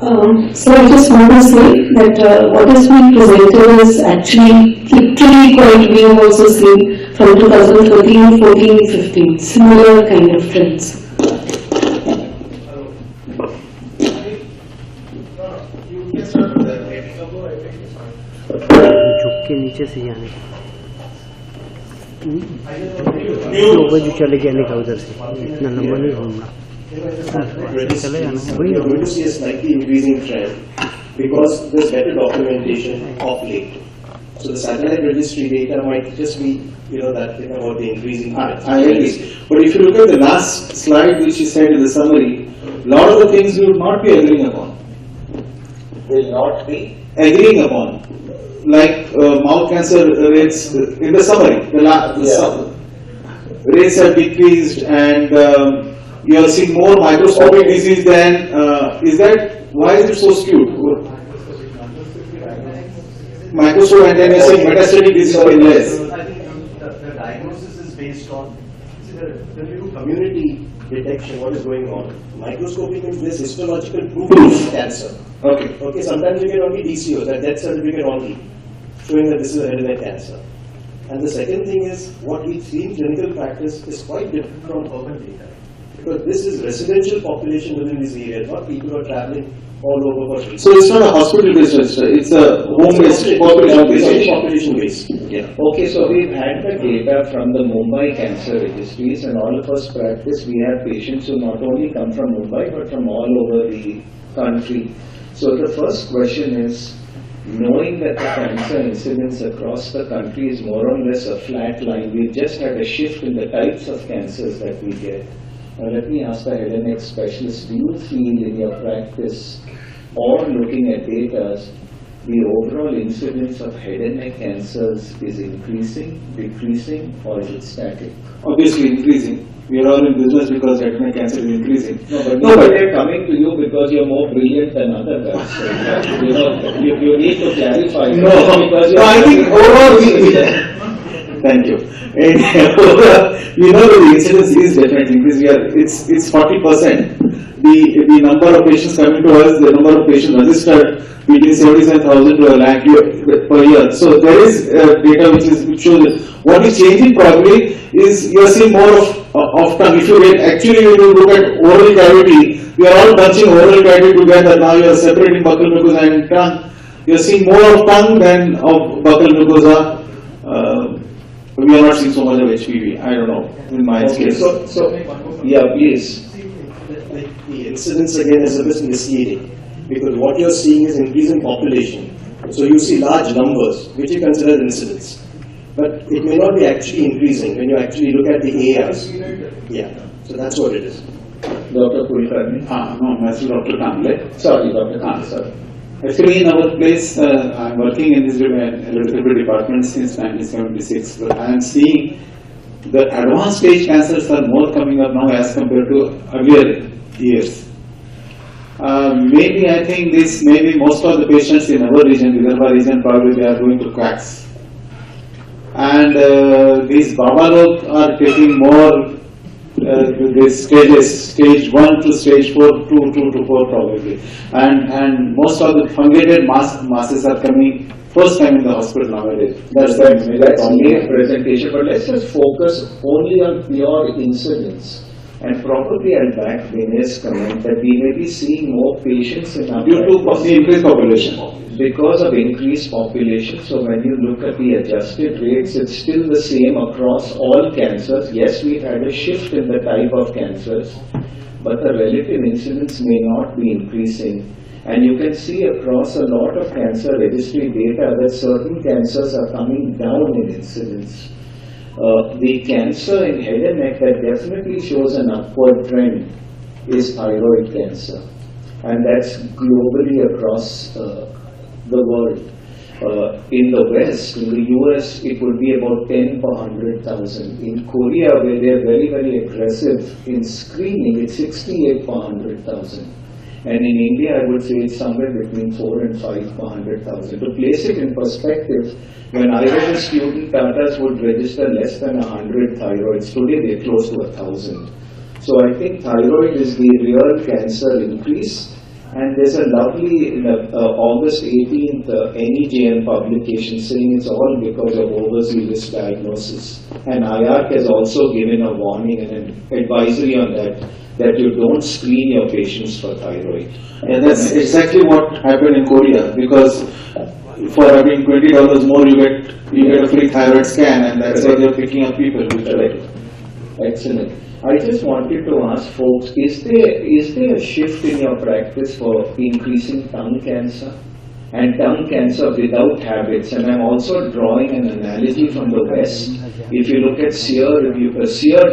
So I just want to say that what has been presented is actually literally quite, we have also seen from 2013, 14, 15, similar kind of trends. झुक के नीचे से आने ऊपर जो चले जाने का उधर से इतना लंबा नहीं घूमना चले जाना है वही going to see a slightly increasing trend because there's better documentation of late. So the satellite registry data might just be, that thing about the increasing trend. I agree. But if you look at the last slide which you said in the summary, a lot of the things we would not be agreeing upon. Will not be agreeing upon. Like mouth cancer rates in the summary, rates have decreased and you are seeing more microscopic disease than, why is it so skewed? Microscope and then you are seeing metastatic disease in less. I think the diagnosis is based on the new community detection, what is going on. Microscopy means this histological proof of cancer. Okay, sometimes you get only DCO, that death certificate only, showing that this is a head and neck cancer. And the second thing is, what we see in clinical practice is quite different from urban data. Because this is residential population within these areas, not people who are traveling all over for treatment. So it's not a hospital-based register, it's a home-based, population-based. Yeah. Okay, so we've had the data from the Mumbai cancer registries, and all of us practice, we have patients who not only come from Mumbai, but from all over the country. So the first question is, knowing that the cancer incidence across the country is more or less a flat line, we've just had a shift in the types of cancers that we get. Now let me ask the head and neck specialist, do you feel in your practice or looking at data, the overall incidence of head and neck cancers is increasing, decreasing, or is it static? Obviously increasing. We are all in business because head and neck cancer is increasing. No, but they're coming to you because you're more brilliant than other guys. So, you need to clarify. No, I think overall thank you. And we know that the incidence is definitely increasing. It's 40%. The number of patients coming to us, the number of patients registered between 77,000 to a lakh per year. So there is data which shows that what is changing probably is you are seeing more of tongue. If you actually when you look at oral cavity, we are all bunching oral cavity together. Now you are separating buccal mucosa and tongue. You are seeing more of tongue than of buccal mucosa. We are not seeing so much of HPV. I don't know in my case. So yeah, please. The incidence again is a bit misleading because what you are seeing is increase in population. So you see large numbers which you consider incidence, but it may not be actually increasing when you actually look at the ARs. Yeah, so that's what it is. Dr. Kulkarni? No, myself Dr. Kamble. Sorry, Dr. Kamble, sorry. Actually, in our place, I'm working in this electrical department since 1976, but I am seeing the advanced stage cancers are more coming up now as compared to earlier years. Maybe I think this, maybe most of the patients in our region, Vidarbha region, probably they are going to quacks. And these Babalok are taking more these stages, stage 1 to stage 4, 2 to 4 probably. And most of the fungated masses are coming first time in the hospital nowadays. That's main presentation, but let's just focus only on pure incidence. And probably I'll back Vinay's comment that we may be seeing more patients in our due to the increased population. Because of increased population, so when you look at the adjusted rates, it's still the same across all cancers. Yes, we've had a shift in the type of cancers, but the relative incidence may not be increasing. And you can see across a lot of cancer registry data that certain cancers are coming down in incidence. The cancer in head and neck that definitely shows an upward trend is thyroid cancer, and that's globally across the world. In the West, in the US, it would be about 10 per 100,000. In Korea, where they're very, very aggressive in screening, it's 68 per 100,000. And in India, I would say it's somewhere between 4 and 5 per 100,000. To place it in perspective, when I was a student, Tatas would register less than 100 thyroids. Today, they're close to 1,000. So I think thyroid is the real cancer increase. And there's a lovely August 18th NEJM publication saying it's all because of overzealous diagnosis. And IARC has also given a warning and an advisory on that you don't screen your patients for thyroid. And that's exactly what happened in Korea, because for having $20 more, you get a free thyroid scan, and that's why they're picking up people. Correct. Excellent. I just wanted to ask folks, is there a shift in your practice for increasing tongue cancer? And tongue cancer without habits. And I'm also drawing an analogy from the West. If you look at SEER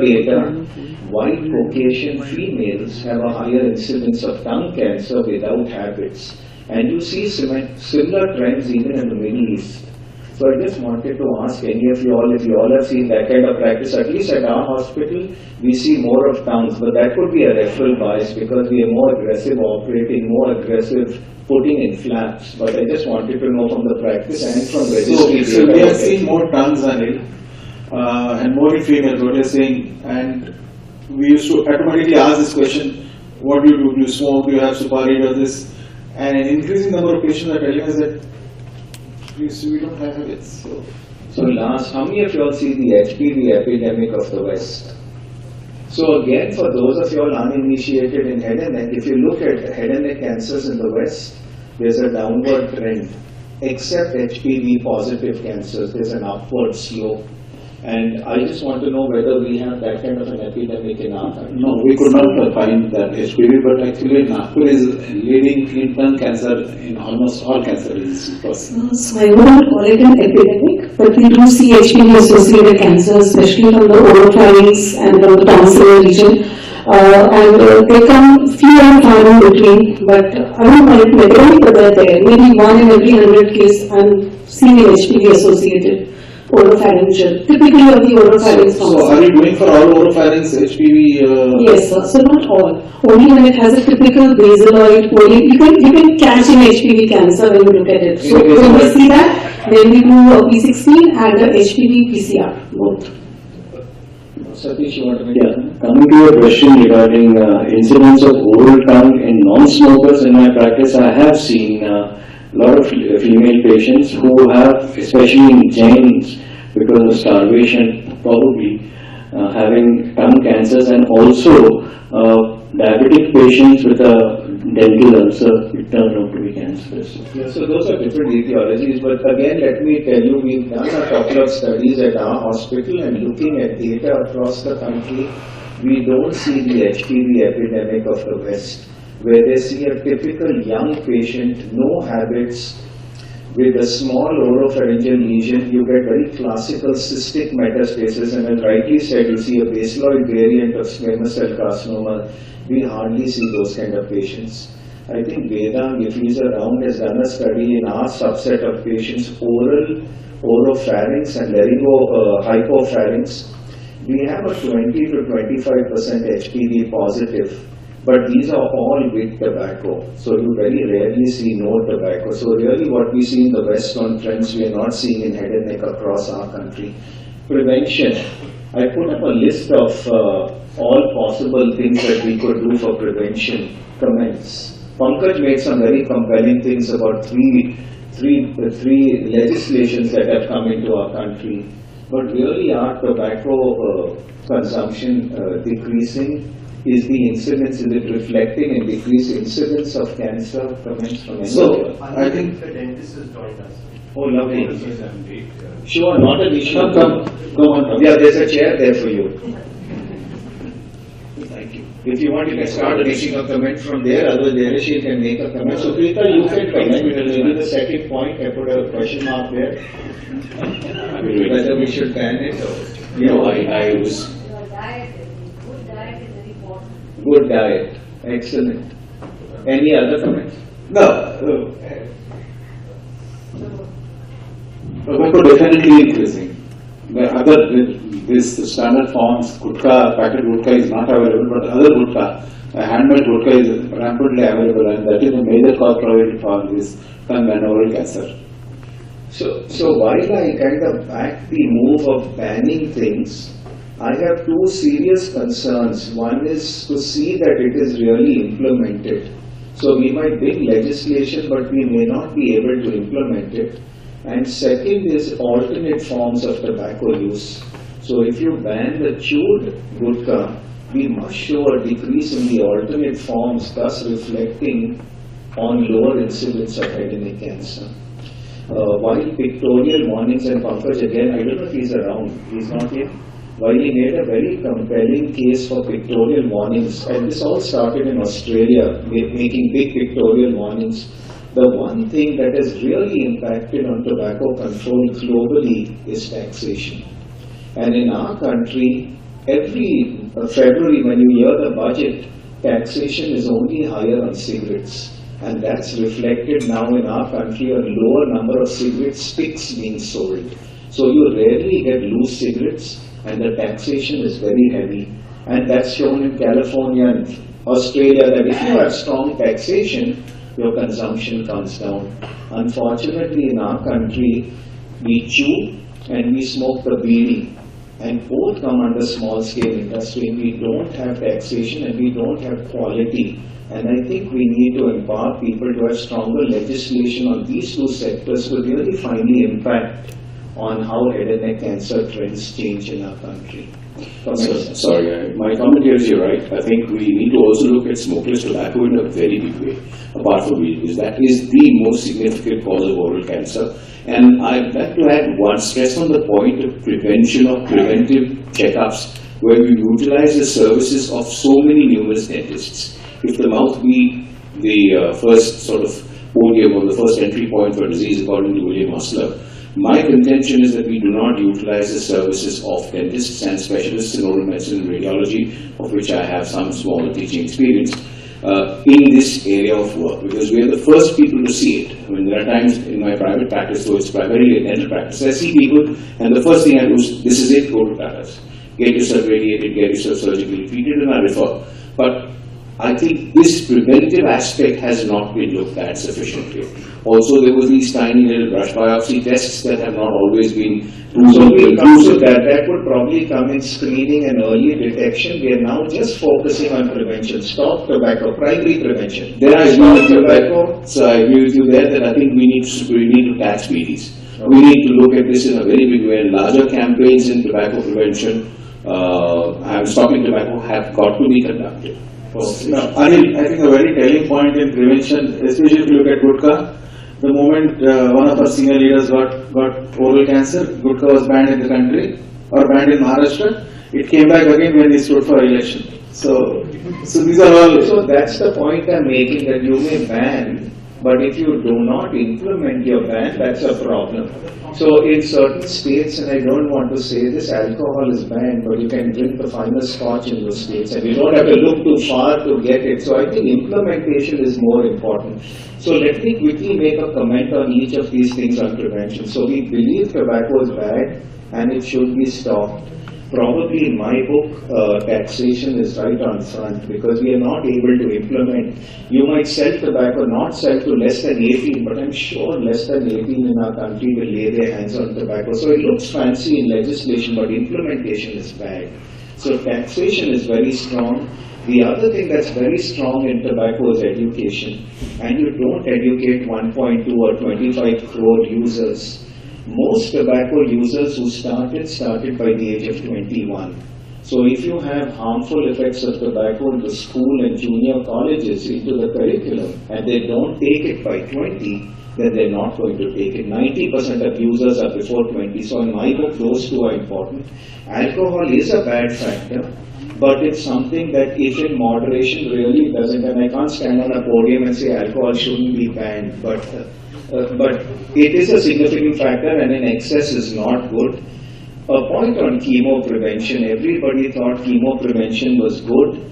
data, white Caucasian females have a higher incidence of tongue cancer without habits. And you see similar trends even in the Middle East. So I just wanted to ask any of you all, if you all have seen that kind of practice, at least at our hospital, we see more of tongues, but that could be a referral bias because we are more aggressive operating, more aggressive putting in flaps. But I just wanted to know from the practice and from registry. So we have seen more tongues, Anil, and more in females, what you're saying. And we used to automatically ask this question, what do you do? Do you smoke? Do you have supari or this? And an increasing number of patients are telling us that we don't have habits. So last, how many of you all see the HPV epidemic of the West? So again, for those of you all uninitiated in head and neck, if you look at head and neck cancers in the West, there's a downward trend. Except HPV positive cancers, there's an upward slope. And I just want to know whether we have that kind of an epidemic in our country. No, we could not find that HPV, but actually Nagpur is leading in tongue cancer in almost all cancer diseases. So I wouldn't call it an epidemic, but we do see HPV-associated cancer, especially from the oropharynx and from the tonsillar region. They come few and far in between, but I don't call it an epidemic, but they're there. Maybe 1 in every 100 cases I'm seeing HPV-associated oropharyngeal, typically of the oropharynx. So are you doing for all oropharynx HPV? Yes, sir. So not all. Only when it has a typical basaloid, you can catch in HPV cancer when you look at it. So when we see that, then we do a P16 and a HPV PCR, both. Satish, you want to make Coming to your question regarding incidence of oral tongue in non-smokers in my practice, I have seen a lot of female patients who have, especially in Jains, because of starvation, probably having tongue cancers, and also diabetic patients with a dental ulcer, it turned out to be cancerous. Yeah, so those are different etiologies, but again, let me tell you, we've done a couple of studies at our hospital and looking at data across the country, we don't see the HPV epidemic of the West, where they see a typical young patient, no habits, with a small oropharyngeal lesion. You get very classical cystic metastasis, and as rightly said, you see a basaloid variant of squamous cell carcinoma. We hardly see those kind of patients. I think Vedang, if he's around, has done a study in our subset of patients, oropharynx and hypopharynx. We have a 20 to 25% HPV positive. But these are all with tobacco, so you very rarely see no tobacco. So really what we see in the West on trends, we are not seeing in head and neck across our country. Prevention. I put up a list of all possible things that we could do for prevention. Comments. Pankaj made some very compelling things about three legislations that have come into our country. But really our tobacco consumption decreasing. Is the incidence, is it reflecting in decreased incidence of cancer? Comments from anyone? So, I think the dentist has joined us. Oh, lovely. Sure, not an issue. Come on. Yeah, there's a chair there for you. Thank you. If you want, you can start making a comment from there, otherwise Dhairyasheel can make a comment. Supreeta, you can comment. Maybe the second point, I put a question mark there. Whether we should ban it or... No, I was... Good diet. Excellent. Any other comments? No. Tobacco definitely increasing. This standard forms, gutka, packet gutka is not available, but other gutka, handmade gutka is rampantly available, and that is a major cause probably for this tongue and oral cancer. So while I kind of back the move of banning things, I have two serious concerns. One is to see that it is really implemented. So we might bring legislation, but we may not be able to implement it. And second is alternate forms of tobacco use. So if you ban the chewed gutka, we must show a decrease in the alternate forms, thus reflecting on lower incidence of head and neck cancer. While pictorial warnings, and Pankaj again, I don't know if he's around, he's not here. While he made a very compelling case for pictorial warnings, and this all started in Australia, making big pictorial warnings, the one thing that has really impacted on tobacco control globally is taxation. And in our country, every February when you hear the budget, taxation is only higher on cigarettes. And that's reflected now in our country, a lower number of cigarette sticks being sold. So you rarely get loose cigarettes, and the taxation is very heavy. And that's shown in California and Australia, that if you have strong taxation, your consumption comes down. Unfortunately, in our country, we chew and we smoke the bidi, and both come under small scale industry. We don't have taxation and we don't have quality. And I think we need to empower people to have stronger legislation on these two sectors to really finally impact on how head and neck cancer trends change in our country. Sorry, my comment here is you're right. I think we need to also look at smokeless tobacco in a very big way, apart from weed, because that is the most significant cause of oral cancer. And I'd like to add one stress on the point of prevention or preventive checkups, where we utilize the services of so many numerous dentists. If the mouth be the first sort of podium or the first entry point for disease, according to William Osler, my contention is that we do not utilize the services of dentists and specialists in oral medicine and radiology, of which I have some small teaching experience, in this area of work, because we are the first people to see it. I mean, there are times in my private practice, though it's primarily a dental practice, I see people, and the first thing I do is, this is it, go to Tata's. Get yourself radiated, get yourself surgically treated, and I refer. But I think this preventive aspect has not been looked at sufficiently. Also, there were these tiny little brush biopsy tests that have not always been conclusive. That would probably come in screening and early detection. We are now just focusing on prevention. Stop tobacco, primary prevention. Then I agree with you tobacco. So I agree with you there that I think we need to tax BDs. Okay. We need to look at this in a very big way, and larger campaigns in tobacco prevention and stopping tobacco have got to be conducted. Now, Anil, I think a very telling point in prevention, especially if you look at gutka, the moment one of our senior leaders got oral cancer, gutka was banned in the country, or banned in Maharashtra, it came back again when he stood for election. So these are all... So that's the point I'm making, that you may ban, but if you do not implement your ban, that's a problem. So in certain states, and I don't want to say this, alcohol is banned, but you can drink the finest scotch in those states, and you don't have to look too far to get it. So I think implementation is more important. So let me quickly make a comment on each of these things on prevention. So we believe tobacco is bad and it should be stopped. Probably in my book, taxation is right on front, because we are not able to implement. You might sell tobacco, not sell to less than 18, but I'm sure less than 18 in our country will lay their hands on tobacco. So it looks fancy in legislation, but implementation is bad. So taxation is very strong. The other thing that's very strong in tobacco is education. And you don't educate 1.2 or 25 crore users. Most tobacco users who started by the age of 21. So if you have harmful effects of tobacco in the school and junior colleges into the curriculum, and they don't take it by 20, then they're not going to take it. 90% of users are before 20. So in my book, those two are important. Alcohol is a bad factor, but it's something that if in moderation really doesn't, and I can't stand on a podium and say alcohol shouldn't be banned, but it is a significant factor, and in excess is not good. A point on chemo prevention, everybody thought chemo prevention was good.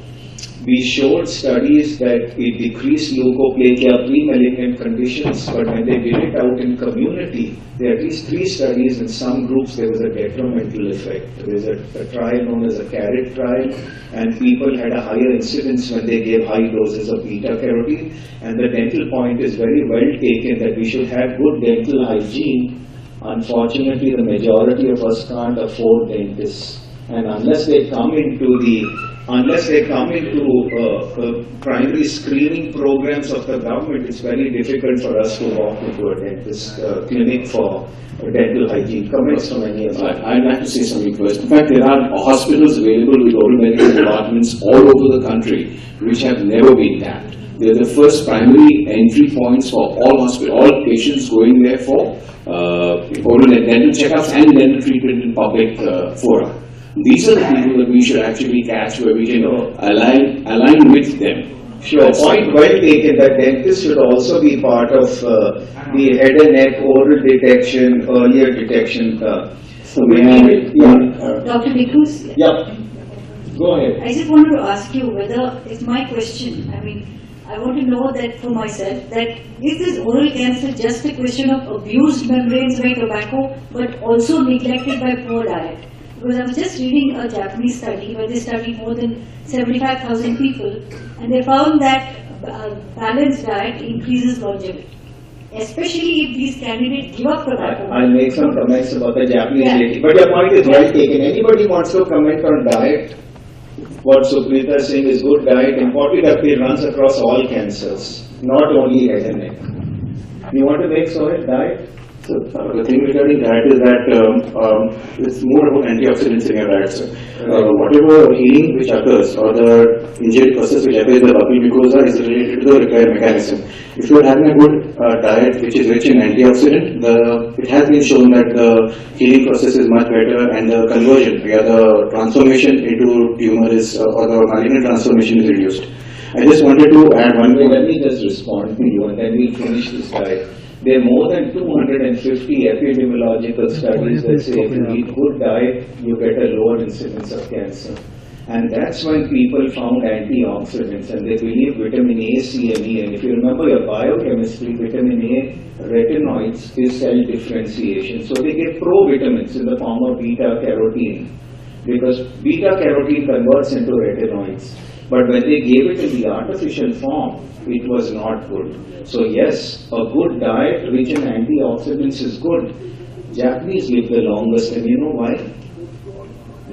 We showed studies that it decreased leukopenia, pre-malignant conditions, but when they did it out in community, there are at least 3 studies. In some groups there was a detrimental effect. There was a trial known as a CARROT trial, and people had a higher incidence when they gave high doses of beta-carotene. And the dental point is very well taken, that we should have good dental hygiene. Unfortunately, the majority of us can't afford dentists. And unless they come into primary screening programs of the government, it's very difficult for us to walk into a dentist clinic for dental hygiene. Comments from any of you? I'd like to say something first. In fact, there are hospitals available with oral medical departments all over the country which have never been tapped. They're the first primary entry points for all patients going there for oral dental checkups and dental treatment in public fora. These are the people that we should actually catch, where we can align with them. Sure, point well taken, that dentists should also be part of the head and neck oral detection, earlier detection. So Dr. Dcruz? Yeah, go ahead. I just wanted to ask you whether, it's my question, I want to know that for myself, that is this oral cancer just a question of abused membranes by tobacco, but also neglected by poor diet? Because I was just reading a Japanese study where they studied more than 75,000 people, and they found that balanced diet increases longevity. Especially if these candidates give up tobacco. I'll make some comments about the Japanese lady, but your point is well taken. Anybody wants to comment on diet? What Supreeta is saying is good diet. Important appeal runs across all cancers, not only head and neck. You want to make Suhail diet? So the thing regarding diet is that it's more about antioxidants in your diet. So, whatever healing which occurs or the injury process which occurs in the buccal mucosa is related to the repair mechanism. If you are having a good diet which is rich in antioxidant, it has been shown that the healing process is much better, and the conversion, the transformation into tumor is or the malignant transformation is reduced. I just wanted to add one more. Let me just respond to you, and then we'll finish this diet. There are more than 250 epidemiological studies that say if you eat good diet, you get a lower incidence of cancer. And that's when people found antioxidants, and they believe vitamin A, C, and E. And if you remember your biochemistry, vitamin A, retinoids, is cell differentiation. So they get provitamins in the form of beta carotene, because beta carotene converts into retinoids. But when they gave it in the artificial form, it was not good. So yes, a good diet rich in antioxidants is good. Japanese live the longest, and you know why?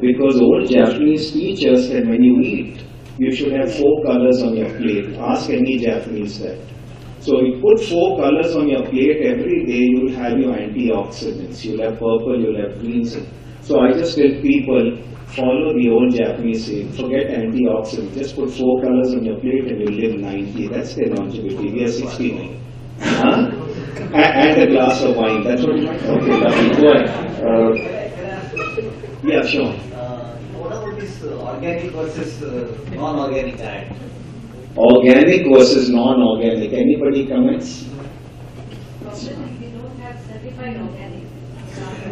Because old Japanese teach us that when you eat, you should have 4 colors on your plate. Ask any Japanese that. So you put 4 colors on your plate every day, you will have your antioxidants. You'll have purple, you'll have greens. So I just tell people, follow the old Japanese saying, forget antioxidants, just put 4 colors on your plate and you'll live 90. That's their longevity. We are 69. Huh? And a glass of wine. That's what you might. Okay, lovely. Go ahead. Yeah, sure. What about this organic versus non-organic diet? Organic versus non-organic. Anybody comments? We don't have certified organic.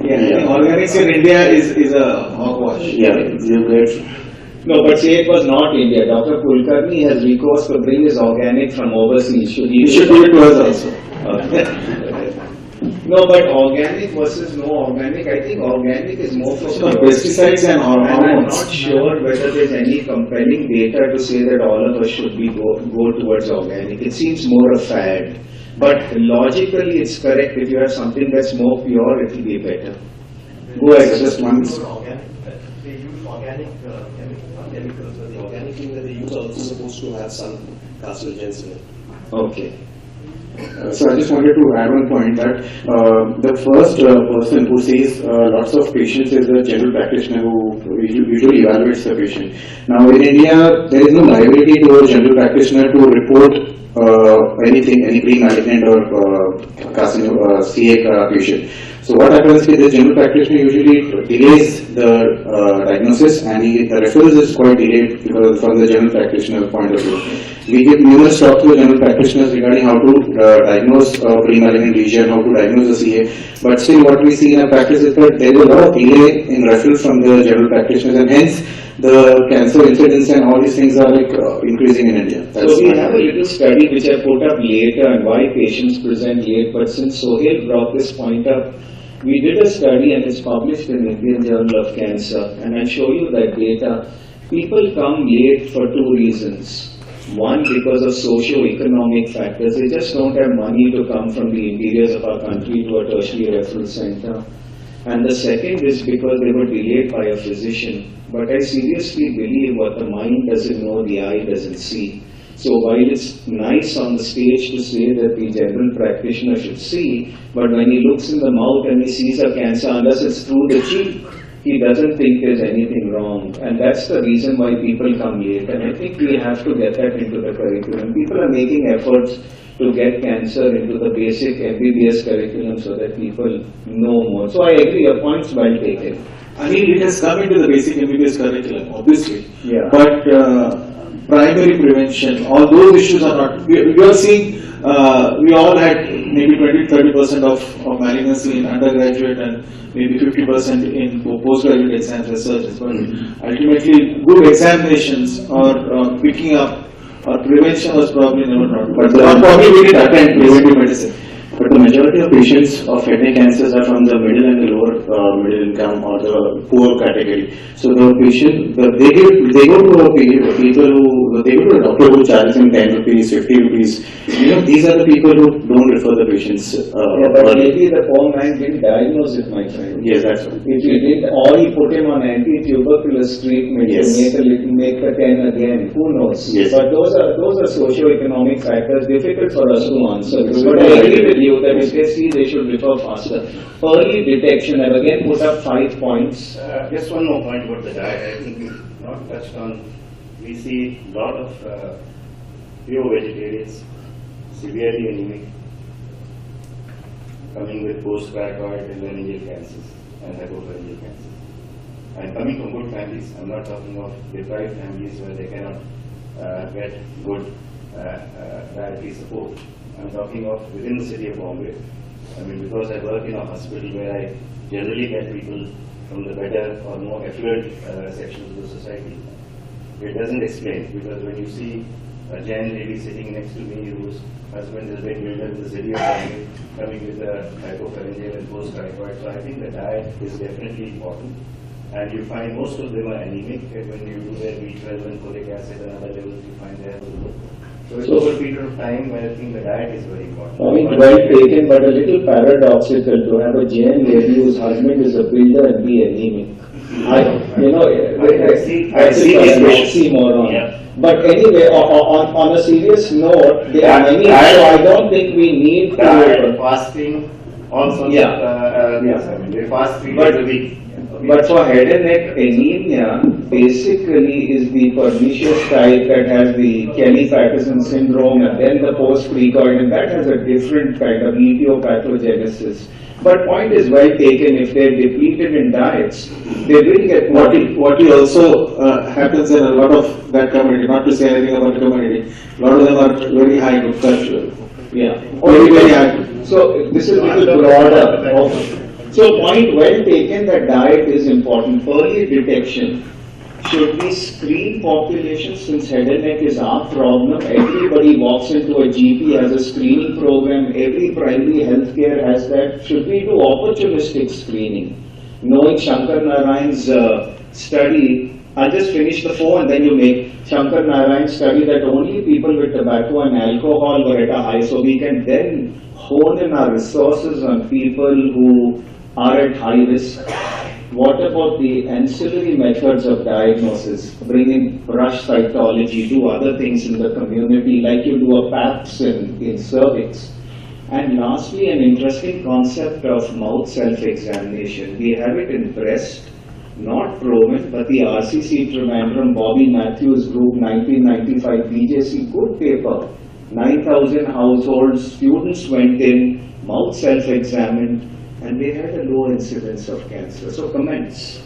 Yeah, organics in India is a hogwash. Yeah, you get. No, but say it was not India. Dr. Kulkarni has recourse to bring his organic from overseas. You should do it to us also. No, but organic versus no organic, I think organic is more for pesticides and hormones. And I'm not sure whether there's any compelling data to say that all of us should be go towards organic. It seems more a fad. But logically it's correct. If you have something that's more pure, it will be better. Go ahead, just one. They use organic chemicals, but the organic thing that they use are also supposed to have some carcinogens in it. Okay. So I just wanted to add one point that the first person who sees lots of patients is the general practitioner who usually evaluates the patient. Now in India, there is no liability to a general practitioner to report anything, any pre-malignant or CA patient. So what happens is the general practitioner usually delays the diagnosis, and the referrals is quite delayed because from the general practitioner's point of view. We give numerous talks to general practitioners regarding how to diagnose pre-malignant lesion, how to diagnose the CA, but still what we see in our practice is that there is a lot of delay in referrals from the general practitioners, and hence the cancer incidence and all these things are increasing in India. So we have a little study which I put up later on why patients present late, but since Suhail brought this point up, we did a study and it's published in Indian Journal of Cancer, and I'll show you that data. People come late for 2 reasons. One, because of socio-economic factors. They just don't have money to come from the interiors of our country to a tertiary referral center. And the second is because they were delayed by a physician. But I seriously believe what the mind doesn't know, the eye doesn't see. So while it's nice on the stage to say that the general practitioner should see, but when he looks in the mouth and he sees a cancer, unless it's through the cheek, he doesn't think there's anything wrong. And that's the reason why people come late. And I think we have to get that into the curriculum. People are making efforts to get cancer into the basic MBBS curriculum so that people know more. So I agree, your point's well taken. I mean, it has come into the basic MBBS curriculum, obviously. Yeah. But primary prevention, all those issues are not. We are seeing, we all had maybe 20-30% of malignancy in undergraduate and maybe 50% in postgraduate exams research. But ultimately, good examinations or picking up or prevention was probably never done. But probably we did attend preventive medicine. But the majority of patients of head neck cancers are from the middle and the lower middle income or the poor category. So the patient, they go to a doctor who charges him 10 rupees, 50 rupees. These are the people who don't refer the patients. But maybe the poor man didn't diagnose it, my friend. Yes, that's right. If he did, or he put him on anti-tuberculous treatment Yes. to make the 10 again. Who knows? Yes. But those are socio-economic factors difficult for us to answer. Yes. But I agree with you that if they see, they should refer faster. Early detection, I've again put up 5 points. Just one more point about the diet. I think we've not touched on. We see a lot of pure vegetarians, severely anemic, coming with post-cricoid and laryngeal cancers and hypopharyngeal cancers. And coming from good families, I'm not talking of deprived families where they cannot get good dietary support. I'm talking of within the city of Bombay. I mean, because I work in a hospital where I generally get people from the better or more affluent sections of the society. It doesn't explain, because when you see a Jain lady sitting next to me whose husband has been killed in the city of Bombay, coming with a hypopharyngeal and post-cricoid, so I think the diet is definitely important. And you find most of them are anemic. When you do their B12 and folic acid and other levels, you find they have low. So it's over a period of time where I think the diet is very important. I mean, well taken, but a little paradoxical to have a Jain lady whose husband is a builder and be anemic. I see more on. Yeah. But anyway, on a serious note, they are many, so I don't think we need diet, fasting, all sorts Yeah. of, yes, I mean, they fast 3 days a week. But for head and neck anemia, basically is the pernicious type that has the Kelly-Patterson syndrome and then the post-cricoid, and that has a different kind of etiopathogenesis. But point is well taken. If they're depleted in diets, they will get What also happens in a lot of that community, not to say anything about the community, a lot of them are very high in culture. Yeah. Very, very high. So this is a little broader. So point well taken that diet is important. Early detection. Should we screen population, since head and neck is our problem? Everybody walks into a GP, has a screening program. Every primary healthcare has that. Should we do opportunistic screening? Knowing Shankar Narayan's study, I'll just finish the 4 and then you make Shankar Narayan's study that only people with tobacco and alcohol were at a high. So we can then hone in our resources on people who are at high risk. What about the ancillary methods of diagnosis? Bring in brush cytology, do other things in the community, like you do a PAPS in cervix. And lastly, an interesting concept of mouth self-examination. We have it in breast, not proven, but the RCC Trivandrum, Bobby Matthews Group, 1995 BJC, good paper. 9,000 households, students went in, mouth self-examined, and they had a low incidence of cancer. So comments.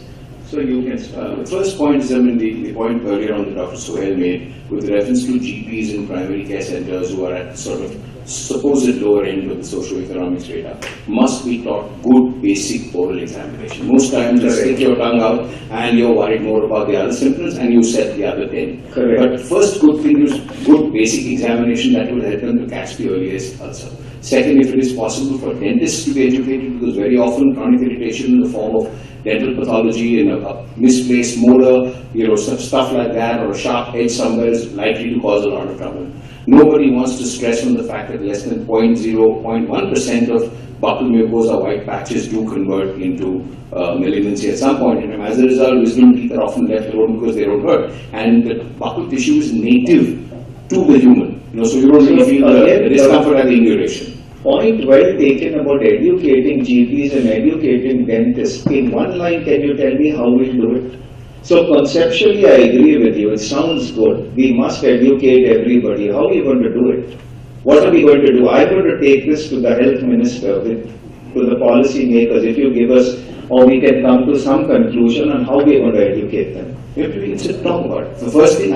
So you can start. The first point is, I mean, the point earlier on that Dr. Suhail made with reference to GPs in primary care centers who are at sort of supposed lower end of the socio-economic strata must be taught good basic oral examination. Most times you stick your tongue out and you're worried more about the other symptoms and you set the other 10. Correct. But first good thing is good basic examination that will help them to catch the earliest ulcer. Second, if it is possible for dentists to be educated, because very often chronic irritation in the form of dental pathology and a misplaced molar, stuff like that, or a sharp edge somewhere is likely to cause a lot of trouble. Nobody wants to stress on the fact that less than 0.1% of buccal mucosa white patches do convert into malignancy at some point in time. As a result, wisdom teeth are often left alone because they don't hurt. And the buccal tissue is native to the human. So you don't really feel the discomfort and the induration. Point well taken about educating GPs and educating dentists. In one line, can you tell me how we'll do it? So conceptually, I agree with you. It sounds good. We must educate everybody. How are we going to do it? What are we going to do? I'm going to take this to the health minister, to the policy makers. If you give us, or we can come to some conclusion on how we're going to educate them. We should talk about it. The first thing,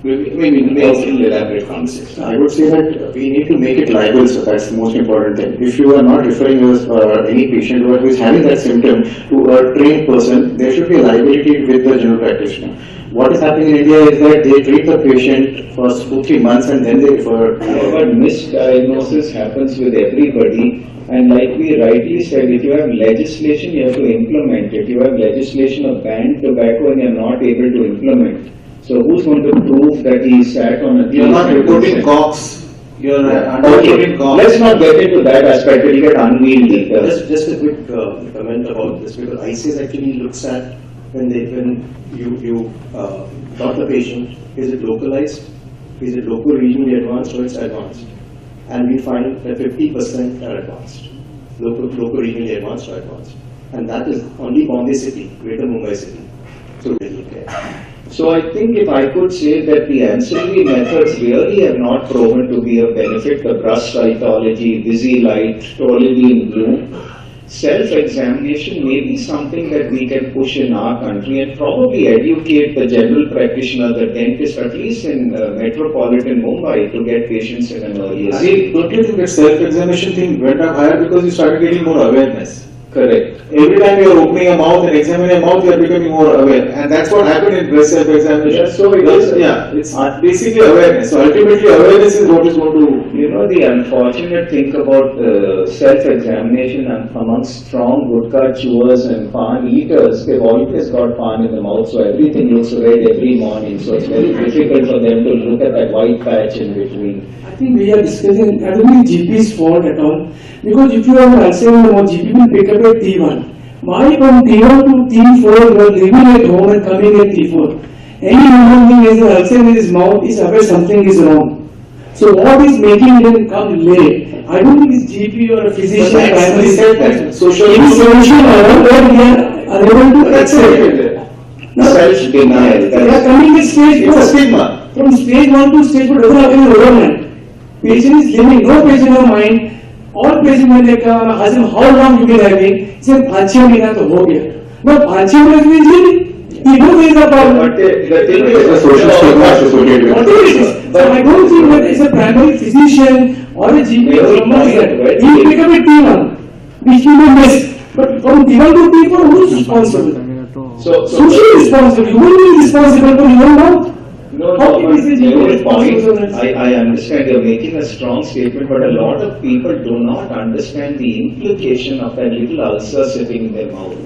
maybe a little elaborate conversation. I would say that we need to make it liable, so that's the most important thing. If you are not referring us any patient who is having that symptom to a trained person, there should be a liability with the general practitioner. What is happening in India is that they treat the patient for 2-3 months and then they refer. But misdiagnosis happens with everybody. And like we rightly said, if you have legislation, you have to implement it. You have legislation of banned tobacco and you're not able to implement. So who's going to prove that he sat on a... You're not reporting COX. You're okay. Let's not get into that aspect. It will get unwieldy. Just a quick comment about this, because ICS actually looks at when you got the patient, is it localized, is it local regionally advanced, or it's advanced? And we find that 50% are advanced, local regionally advanced or advanced. And that is only Bombay city, Greater Mumbai city. So we look at. So I think if I could say that the ancillary methods really have not proven to be of benefit, the brush cytology, busy light, toluene bloom, self-examination may be something that we can push in our country and probably educate the general practitioner, the dentist, at least in metropolitan Mumbai, to get patients in an earlier stage. Don't you think that self-examination thing went up higher because you started getting more awareness? Correct. Every time you are opening a mouth and examining a mouth, you are becoming more aware. And that's what happened in breast self-examination. Yeah, so it is. Yeah, it's basically awareness. So ultimately awareness is what is going to... You know, the unfortunate thing about self-examination amongst strong gudkha chewers and pan eaters, they've always got pan in the mouth, so everything looks red every morning. So it's very difficult for them to look at that white patch in between. I think we are discussing, I don't think GP's fault at all. Because if you have an ulcer in the mouth, GP will pick up at T1. Why from T1 to T4 you are living at home and coming at T4? Any human being has an ulcer in his mouth is aware something is wrong. So what is making them come late? I don't think it's GP or a physician. Primary said social solution around where we are unable to accept. Self-denial. They are coming to stage 4. stigma. From stage 1 to stage 4 doesn't have any overnight. Patient is living, no patient of mind. All patients when they come, ask them how long you been having, he said 5-6 months to ho gaya. But 5-6 months means he knows there is a problem. But the thing is, The social stigma associated with it. So I don't think that it's a primary physician or a GP or someone that he pick up a T1, which you will miss. But from T1 to T4, who is responsible? Social responsible. You will be responsible for your mouth. No, point. I understand you're making a strong statement, but a lot of people do not understand the implication of that little ulcer sitting in their mouth.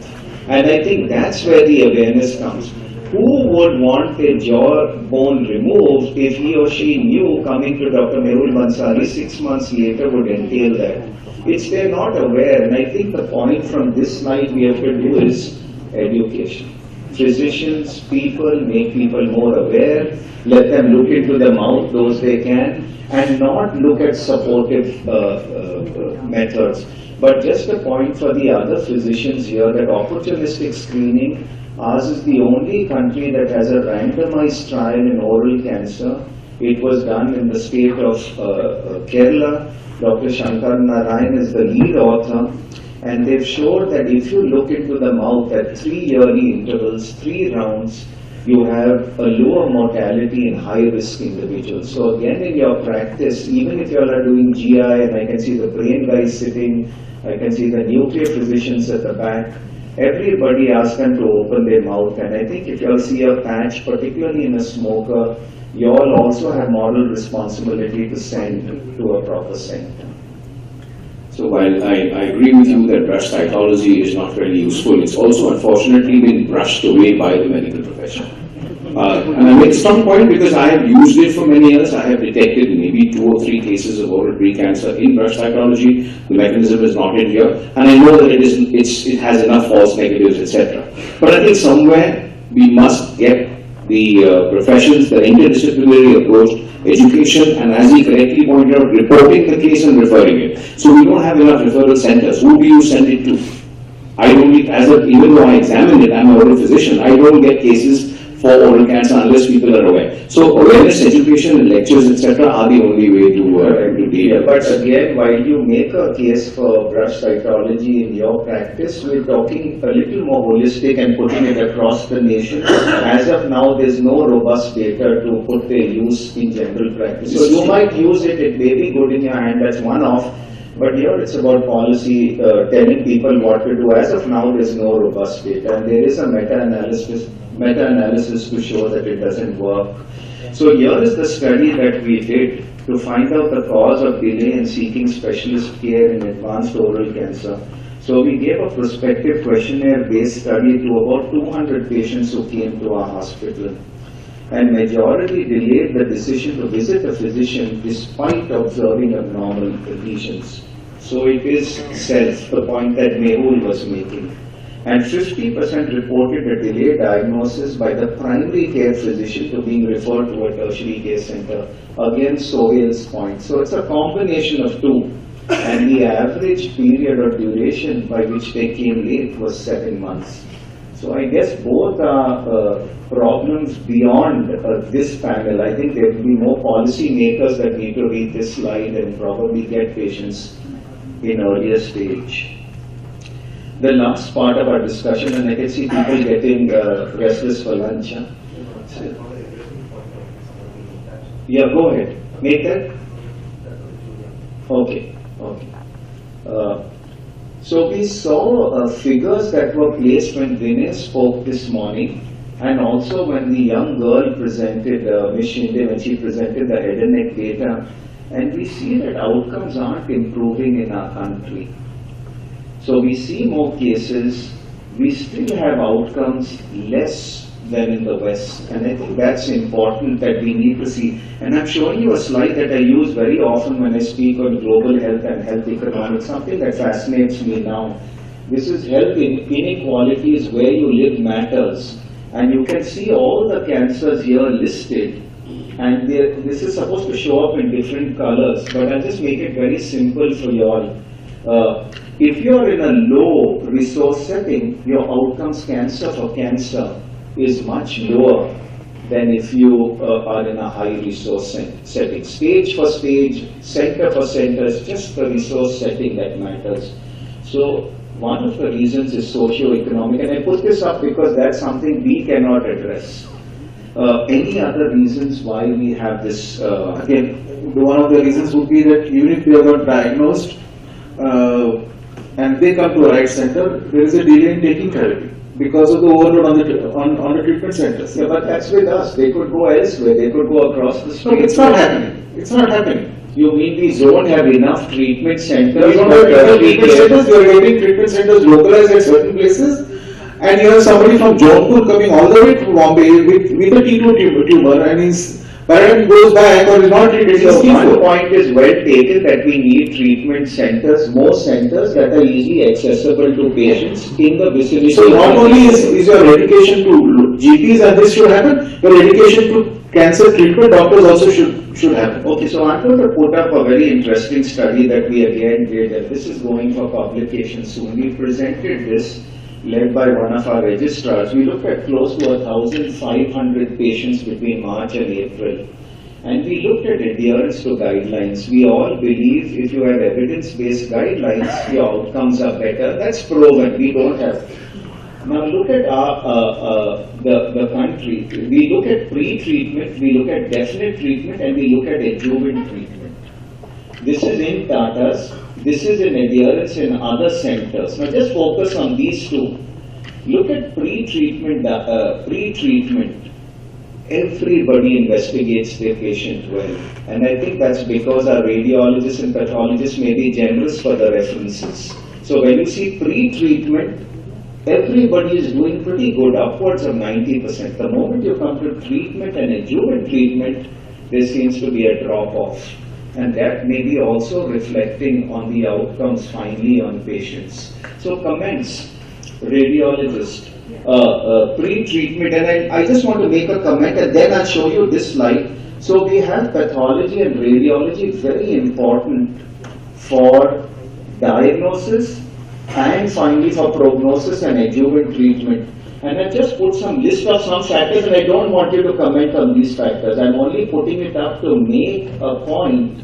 And I think that's where the awareness comes. Who would want their jawbone removed if he or she knew coming to Dr. Mehul Bansari 6 months later would entail that? It's they're not aware, and I think the point from this slide we have to do is education. Physicians, people, make people more aware, let them look into the mouth those they can, and not look at supportive methods. But just a point for the other physicians here, that opportunistic screening, ours is the only country that has a randomized trial in oral cancer. It was done in the state of Kerala. Dr. Shankar Narayan is the lead author. And they've showed that if you look into the mouth at 3 yearly intervals, 3 rounds, you have a lower mortality in high-risk individuals. So again, in your practice, even if you all are doing GI, and I can see the brain guys sitting, I can see the nuclear physicians at the back, everybody asks them to open their mouth. And I think if you all see a patch, particularly in a smoker, you all also have moral responsibility to send to a proper center. So while I agree with you that brush cytology is not very useful, it's also unfortunately been brushed away by the medical profession. And I make a strong point because I have used it for many years. I have detected maybe 2 or 3 cases of oral pre-cancer in brush cytology. The mechanism is not in here, and I know that it has enough false negatives, etc. But I think somewhere we must get the professions, the interdisciplinary approach, education, and as he correctly pointed out, reporting the case and referring it. So we don't have enough referral centers. Who do you send it to? I don't get, even though I examined it, I'm an oral physician, I don't get cases for oral cancer unless people are aware. So awareness, education, and lectures, etc. are the only way to deal with. But again, while you make a case for brush cytology in your practice, we're talking a little more holistic and putting it across the nation. As of now, there's no robust data to put their use in general practice. So you might use it, it may be good in your hand, that's one off. But here it's about policy, telling people what to do. As of now, there's no robust data, and there is a meta-analysis to show that it doesn't work. So here is the study that we did to find out the cause of delay in seeking specialist care in advanced oral cancer. So we gave a prospective questionnaire-based study to about 200 patients who came to our hospital. And majority delayed the decision to visit a physician despite observing abnormal lesions. So it is self, the point that Mehul was making. And 50% reported a delayed diagnosis by the primary care physician to being referred to a tertiary care center. Again, Suhail's point. So it's a combination of two. And the average period or duration by which they came late was 7 months. So I guess both are problems beyond this panel. I think there will be more policy makers that need to read this slide and probably get patients in earlier stage. The last part of our discussion, and I can see people getting restless for lunch. Huh? Yeah, go ahead. Make that? Okay, okay. So we saw figures that were placed when Vinay spoke this morning, and also when the young girl presented, Ms. Shinde, when she presented the head and neck data, and we see that outcomes aren't improving in our country. So we see more cases, we still have outcomes less than in the West, and I think that's important that we need to see. And I'm showing you a slide that I use very often when I speak on global health and health economics, something that fascinates me now. This is health inequalities, where you live matters. And you can see all the cancers here listed, and this is supposed to show up in different colors, but I'll just make it very simple for you all. If you're in a low resource setting, your outcomes for cancer is much lower than if you are in a high resource setting. Stage for stage, center for center, it's just the resource setting that matters. So one of the reasons is socio-economic, and I put this up because that's something we cannot address. Any other reasons why we have this? Again, one of the reasons would be that even if they are not diagnosed and they come to a right center, there is a delay in taking therapy because of the overload on the treatment centers. Yeah, but that's with us. They could go elsewhere. They could go across the street. No, it's not happening. It's not happening. You mean we don't have enough treatment centers? We don't have enough treatment centers. We are getting treatment centers localized at certain places, and you have somebody from Jaunpur coming all the way to Bombay with a T2 tumor, and by the time he goes back or is not treated, so one point is well taken that we need treatment centers, more centers that are easily accessible to patients in the vicinity. So not only is your education to GPs and this should happen, your education to cancer treatment doctors also should happen. Okay, so I'm going to put up a very interesting study that we again did, and this is going for publication soon. We presented this, led by one of our registrars. We looked at close to 1,500 patients between March and April. And we looked at adherence to guidelines. We all believe if you have evidence-based guidelines, your outcomes are better. That's proven. We don't have. Now look at the country. We look at pre-treatment, we look at definite treatment, and we look at adjuvant treatment. This is in Tata's. This is in adherence in other centers. Now just focus on these two. Look at pre-treatment. Everybody investigates their patient well. And I think that's because our radiologists and pathologists may be generous for the references. So when you see pre-treatment, everybody is doing pretty good, upwards of 90%. The moment you come to treatment and adjuvant treatment, there seems to be a drop-off. And that may be also reflecting on the outcomes finally on patients. So comments, radiologist, pre-treatment, and I just want to make a comment and then I'll show you this slide. So we have pathology and radiology very important for diagnosis and finally for prognosis and adjuvant treatment. And I just put some list of some factors, and I don't want you to comment on these factors. I'm only putting it up to make a point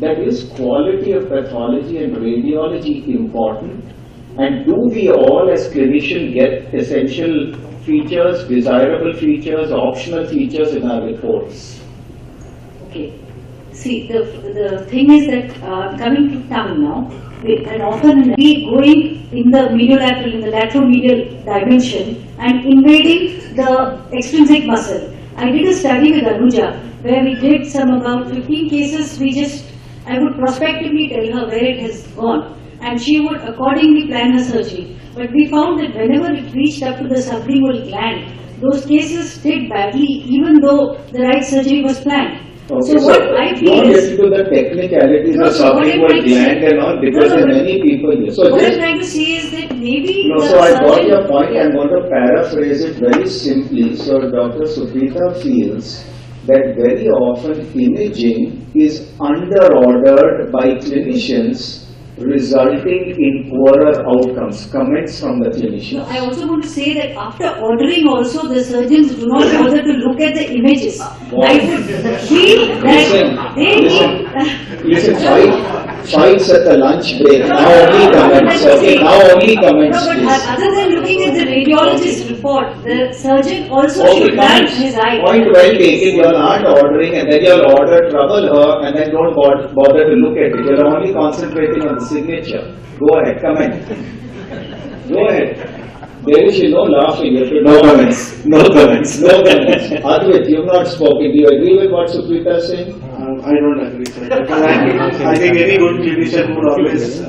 that is quality of pathology and radiology important, and do we all as clinicians get essential features, desirable features, optional features in our reports? Okay. See, the thing is that coming to tongue now, and often we going in the mediolateral, in the lateromedial dimension and invading the extrinsic muscle. I did a study with Anuja where we did some about 15 cases. I would prospectively tell her where it has gone and she would accordingly plan her surgery. But we found that whenever it reached up to the sublingual gland, those cases did badly even though the right surgery was planned. Okay, so what I feel don't is, get into the technicalities of sublingual gland and all, because there are many people here. So what I'm trying to say is that maybe no, the so I got surgeon, your point. I'm going to paraphrase it very simply. So Dr. Supreeta feels that very often imaging is under-ordered by clinicians, resulting in poorer outcomes. Comments from the clinicians. No, I also want to say that after ordering also the surgeons do not bother to look at the images. I would feel that Listen, fights at the lunch break. Now only comments. Okay, now only comments. No, but other than looking at the radiologist report, the surgeon also should fine. guide his eye. Point well taken. You aren't ordering, and then you'll order, trouble her, and then don't bother to look at it. You're only concentrating on the signature. Go ahead, comment. Go ahead. Dhairyasheel, no laughing. No comments. No comments. No comments. Adwaita, you've not spoken. Do you agree with what Supreeta is saying? I don't agree, sir. Because I think any good clinician would always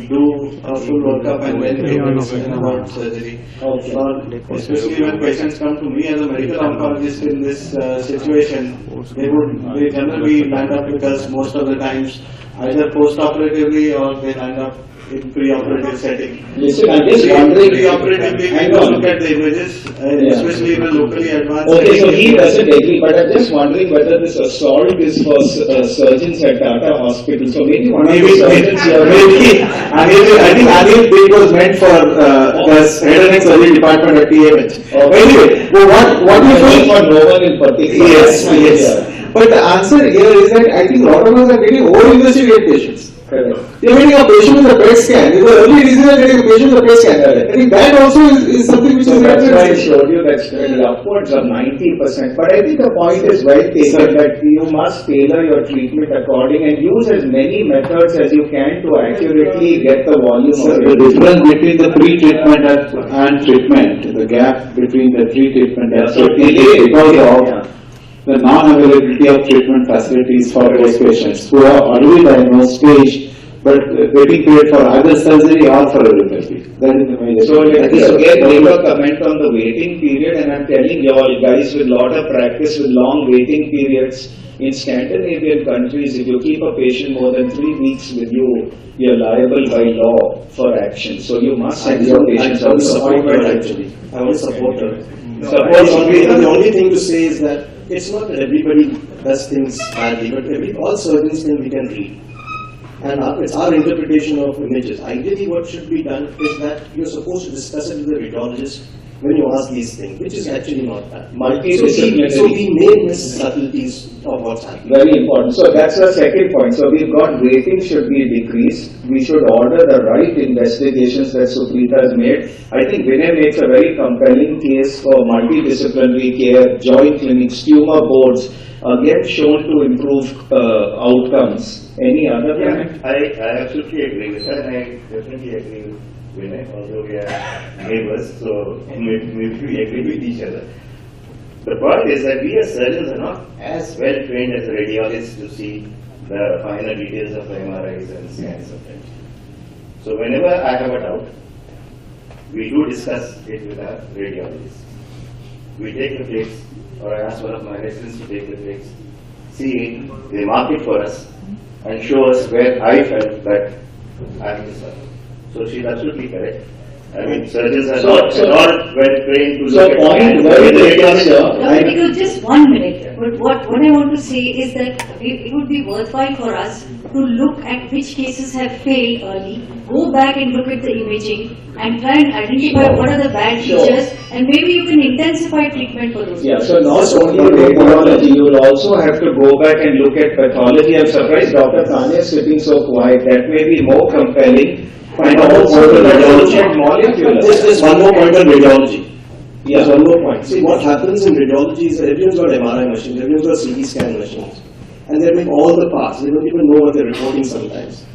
do a full workup and then make a decision about surgery. Okay. Especially when patients come to me as a medical oncologist in this situation, they generally land up with us most of the times either post-operatively or they land up in pre-operative setting. Listen, I'm just wondering. Pre-operatively, we look at the images, especially in the locally advanced. Okay, so he doesn't agree, but I'm just wondering whether this assault is for surgeons at Tata Hospital. So maybe one of the surgeons here. Maybe. I think Anil bid was meant for the head and neck surgery department at TMH. Anyway, what do you think? For no one in particular. Yes. But the answer here is that I think a lot of us are getting over-investigated patients. Correct. You're getting a patient with a PET scan. The early reason you're getting a patient with a PET scan. I think that also is something which is that's why I showed you that study upwards of 90%. But I think the point is well taken that you must tailor your treatment according and use as many methods as you can to accurately get the volume of The difference between the pre-treatment and treatment, the gap between the pre-treatment and treatment, because of the non-availability of treatment facilities for those patients who are already diagnosed stage, but waiting period for either surgery or for radiotherapy. That is the major. So let me again make a comment on the waiting period, and I'm telling you all guys with lot of practice with long waiting periods, in Scandinavian countries, if you keep a patient more than 3 weeks with you, you're liable by law for action. So you must send your patients out. I will support her. The only thing to say is that it's not that everybody does things badly, but all surgeons we can read. And it's our interpretation of images. Ideally, what should be done is that you're supposed to discuss it with the radiologist when you ask these things, which is actually not bad. So we may miss subtleties of what's happening. Very important. So that's the second point. So we've got waiting should be decreased. We should order the right investigations that Supreeta has made. I think Vinay makes a very compelling case for multidisciplinary care, joint clinics, tumor boards, again shown to improve outcomes. Any other comment? I absolutely agree with that, and I definitely agree with Vinay, although we are neighbors, so maybe we agree with each other. The point is that we as surgeons are not as well trained as radiologists to see the finer details of the MRIs and scans of them. So whenever I have a doubt, we do discuss it with our radiologists. We take the plates, or I ask one of my residents to take the plates, see it, they mark it for us, and show us where I felt that I have to suffer. So she's absolutely correct. I mean, surgeons are not well trained to look at because just 1 minute. But what I want to say is that it would be worthwhile for us to look at which cases have failed early, go back and look at the imaging, and try and identify what are the bad features, and maybe you can intensify treatment for those. Yeah, so not only radiology, you will also have to go back and look at pathology. I'm surprised Dr. Tanya is sitting so quiet. That may be more compelling. And also molecular. Just one more point on radiology. Yes, one more point. See, what happens in radiology is that everyone's got MRI machines, everyone's got CT scan machines, and they make all the parts. They don't even know what they're reporting sometimes.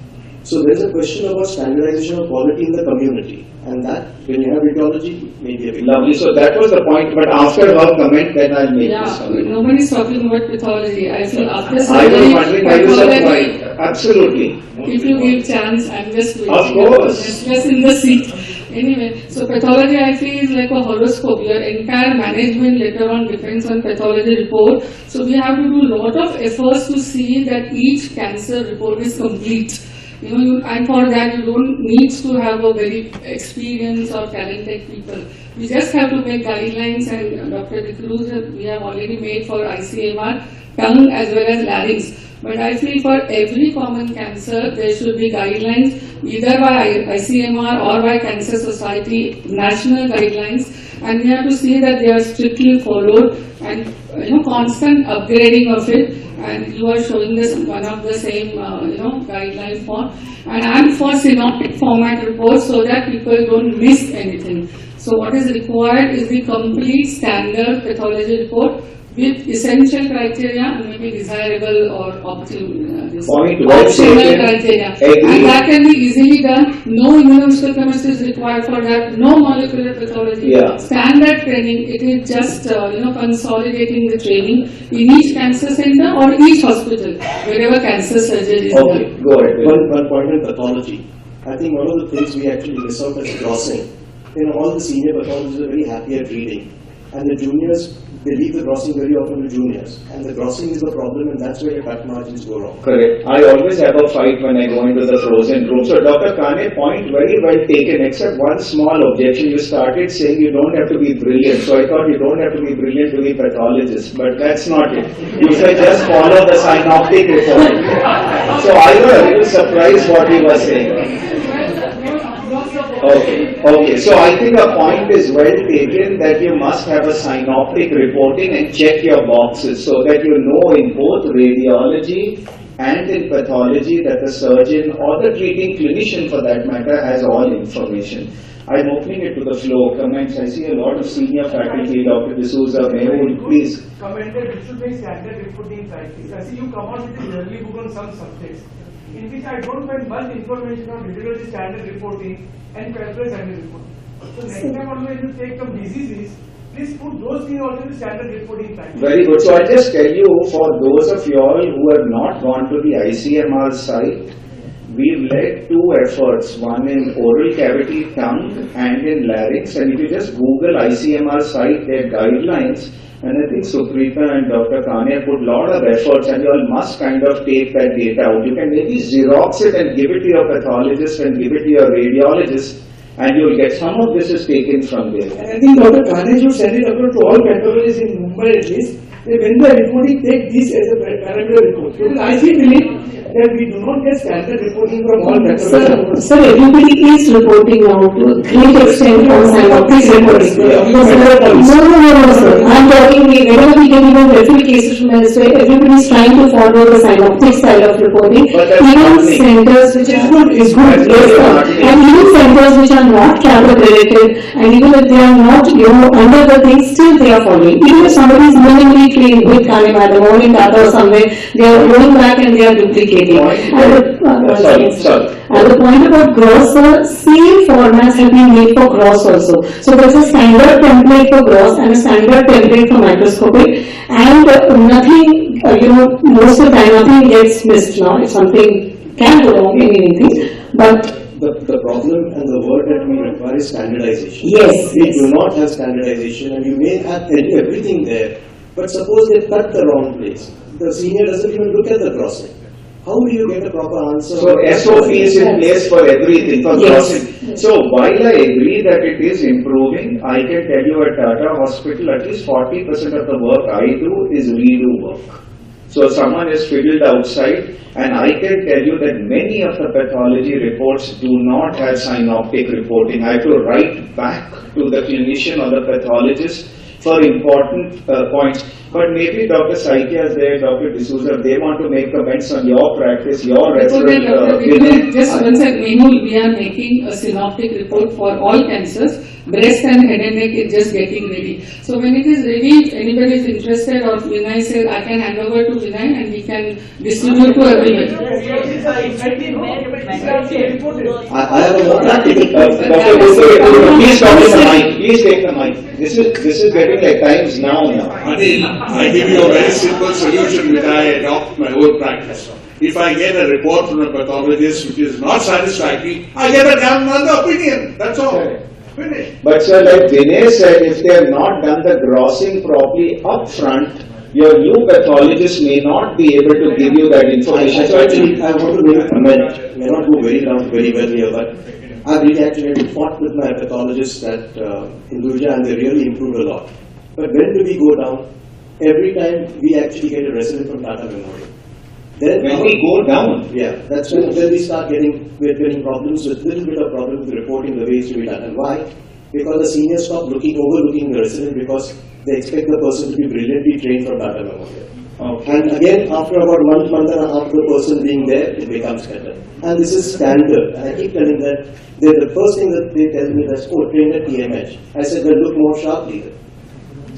So there's a question about standardization of quality in the community, and that, when you have radiology, maybe a big lovely. So that was the point, but after her comment, then I'll make this comment. Nobody's talking about pathology. I feel after I was surgery, wondering why you said right. Absolutely. If you give chance, I'm just waiting. Of course. Just in the seat. Anyway, so pathology I feel is like a horoscope. Your entire management later on depends on pathology report. So we have to do a lot of efforts to see that each cancer report is complete. And for that you don't need to have a very experienced or talented people. We just have to make guidelines, and Dr. Dcruz we have already made for ICMR, tongue as well as larynx. But I feel for every common cancer there should be guidelines either by ICMR or by Cancer Society, national guidelines, and we have to see that they are strictly followed and constant upgrading of it. And you are showing this one of the same guideline for, and I am for synoptic format reports so that people don't miss anything. So what is required is the complete standard pathology report with essential criteria and maybe desirable or optimal criteria. And that can be easily done. No immunohistochemistry is required for that. No molecular pathology. Standard training. It is just consolidating the training in each cancer center or each hospital wherever cancer surgery is done. Go ahead. One point on pathology. I think one of the things we actually miss out is grossing. All the senior pathologists are very happy at reading, and the juniors, they leave the grossing very often to juniors, and the grossing is the problem, and that's where your cut margins go wrong. Correct. I always have a fight when I go into the frozen room. So Dr. Kane, point very well taken, except one small objection. You started saying you don't have to be brilliant. So I thought you don't have to be brilliant to be pathologist, but that's not it. You should just follow the synoptic report. So I was a little surprised what he was saying. Okay. So I think a point is well taken that you must have a synoptic reporting and check your boxes so that you know in both radiology and in pathology that the surgeon or the treating clinician for that matter has all information. I'm opening it to the floor. Comments. I see a lot of senior faculty. Dr. D'Souza, Mehul, please. Commented you should make standard reporting practice. I see you come out with a yearly book on some subjects, in which I don't find much information on radiology standard reporting and peripheral standard reporting. So next time also when you take some diseases, please put those things also in the standard reporting practice. Very good. So I'll just tell you, for those of you all who have not gone to the ICMR site, we've led two efforts, one in oral cavity, tongue, and in larynx. And if you just Google ICMR site, their guidelines, and I think Supreeta and Dr. Kane put a lot of efforts, and you all must kind of take that data out. You can maybe Xerox it and give it to your pathologist and give it to your radiologist, and you will get some of this is taken from there. And I think Dr. Kane should send it over to all pathologists in Mumbai at least. When the reporting, take this as a parameter report. Because I still believe that we do not get standard reporting from all pathologists. Sir, everybody is reporting now to a great extent on synoptic reporting. No, sir. I'm talking, whenever we get even referral cases from elsewhere, everybody is trying to follow the synoptic style of reporting. Even centers which are good, yes, sir. And even centers which are not CAP accredited, and even if they are not, under the thing, still they are following. Even if somebody is minimally trained with Kane Madam or in Tata or somewhere, they are going back and they are duplicating. And the point about gross, same formats have been made for gross also. So there's a standard template for gross and a standard template for microscopic, and nothing, most of the time nothing gets missed now. If something can go wrong in anything, but the problem and the word that we require is standardization. Yes, We yes. do not have standardization, and you may have everything there, but suppose they cut the wrong place. The senior doesn't even look at the crossing. How do you get a proper answer? So SOP is in place for everything, for Yes. crossing. So while I agree that it is improving, I can tell you at Tata Hospital, at least 40% of the work I do is redo work. So someone is fiddled outside, and I can tell you that many of the pathology reports do not have synoptic reporting. I have to write back to the clinician or the pathologist for important points. But maybe Dr. Saikia is there, Dr. D'Souza, they want to make comments on your practice, your reference. Just one second, Anil, we are making a synoptic report for all cancers. Breast and head and neck is just getting ready. So when it is ready, if anybody is interested, or Vinay says, I can hand over to Vinay and he can distribute to everyone. I have a more practical. Dr. D'Souza, please talk to the mic. Please take the mic. This is getting like times now. Anil, I give you a very simple solution which I adopt my own practice. If I get a report from a pathologist which is not satisfactory, I get another opinion. That's all. Finish. But sir, like Vinay said, if they have not done the grossing properly up front, your new pathologist may not be able to give you that information. Actually, I want to make a comment. May not go very well here, but I've really actually fought with my pathologists at Hinduja, and they really improved a lot. But when do we go down? Every time we actually get a resident from Tata Memorial. Then when we go down? Yeah, that's when we start getting problems with little bit of problem with reporting the way it should be done. And why? Because the seniors stop overlooking the resident because they expect the person to be brilliantly trained from Tata Memorial. Okay. And again, after about month and a half, the person being there, it becomes better. And this is standard. And I keep telling that the first thing that they tell me is, oh, train at TMH. I said, well, look more sharply then.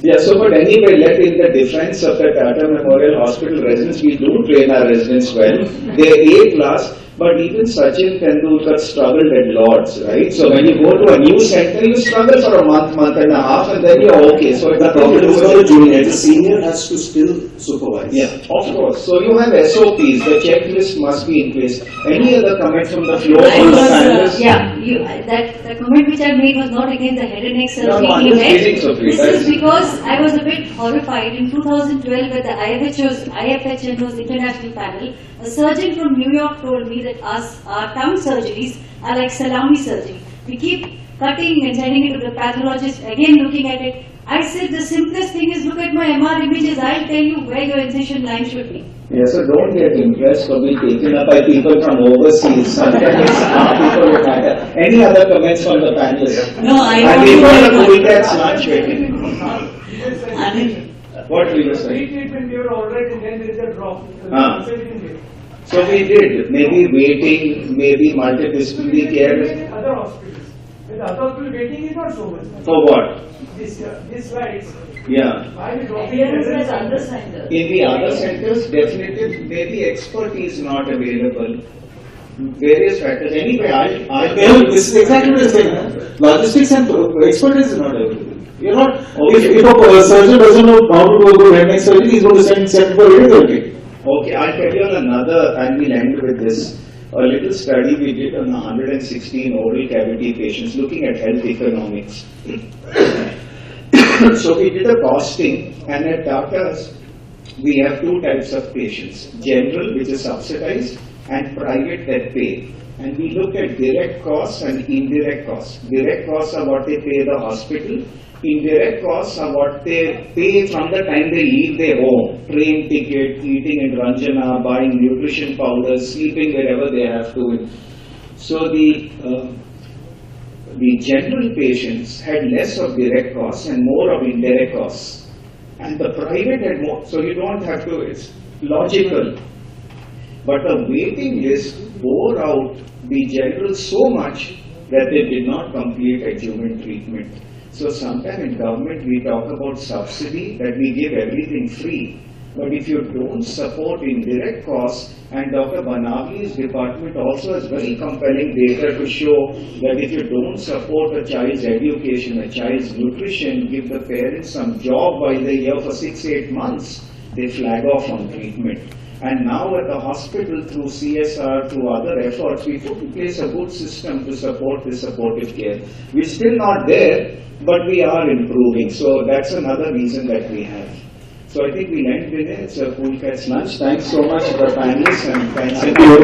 Yeah, so but anyway, let in the defense of the Tata Memorial Hospital residents, we do train our residents well. They're A class, but even Sachin Tendulkar struggled at Lords, right? So when you go to a new center, you struggle for a month and a half, and then you're okay. So the problem is not a junior, the senior has to still supervise. Yeah, of course. So you have SOPs, the checklist must be in place. Any other comment from the floor from the panelists? The comment which I made was not against the head and neck surgery I'm just event. kidding, Supreeta. This is because I was a bit horrified in 2012 with the IFHNO's international panel. A surgeon from New York told me that our tongue surgeries are like salami surgery. We keep cutting and sending it to the pathologist, again looking at it. I said the simplest thing is look at my MR images, I'll tell you where your incision line should be. Yes, so don't get impressed or be taken up by people from overseas. Sometimes people with matter. Any other comments from the panelists? No, I and don't before the know. cool cats lunch waiting. What were you saying? Treatment, we are already, then there is a drop. So we did. Maybe waiting, maybe multidisciplinary care. Other hospitals. With other hospital waiting is not so much. For what? These slides. Yeah. Why we dropping Here is the other center. In the other centers, definitely, maybe expertise not available. Various factors. Anyway, This is exactly what I'm saying. Logistics and expertise is not available. You're not. If a surgeon doesn't know how to do head neck surgery, he's going to send for radiotherapy. Okay, I'll tell you another, and we'll end with this. A little study we did on 116 oral cavity patients looking at health economics. So we did a costing, and at Tata's, we have two types of patients. General, which is subsidized, and private that pay. And we looked at direct costs and indirect costs. Direct costs are what they pay the hospital. Indirect costs are what they pay from the time they leave their home. Train ticket, eating in Ranjana, buying nutrition powders, sleeping wherever they have to. So the general patients had less of direct costs and more of indirect costs. And the private had more, so you don't have to, it's logical. But the waiting list bore out the general so much that they did not complete adjuvant treatment. So sometime in government we talk about subsidy, that we give everything free. But if you don't support indirect costs, and Dr. Banavi's department also has very compelling data to show that if you don't support a child's education, a child's nutrition, give the parents some job while they're here for 6-8 months, they flag off on treatment. And now at the hospital, through CSR, through other efforts, we put in place a good system to support this supportive care. We're still not there, but we are improving. So that's another reason that we have. So I think we'll end with it. It's a cool cat's lunch. Thanks so much to the panelists and thanks.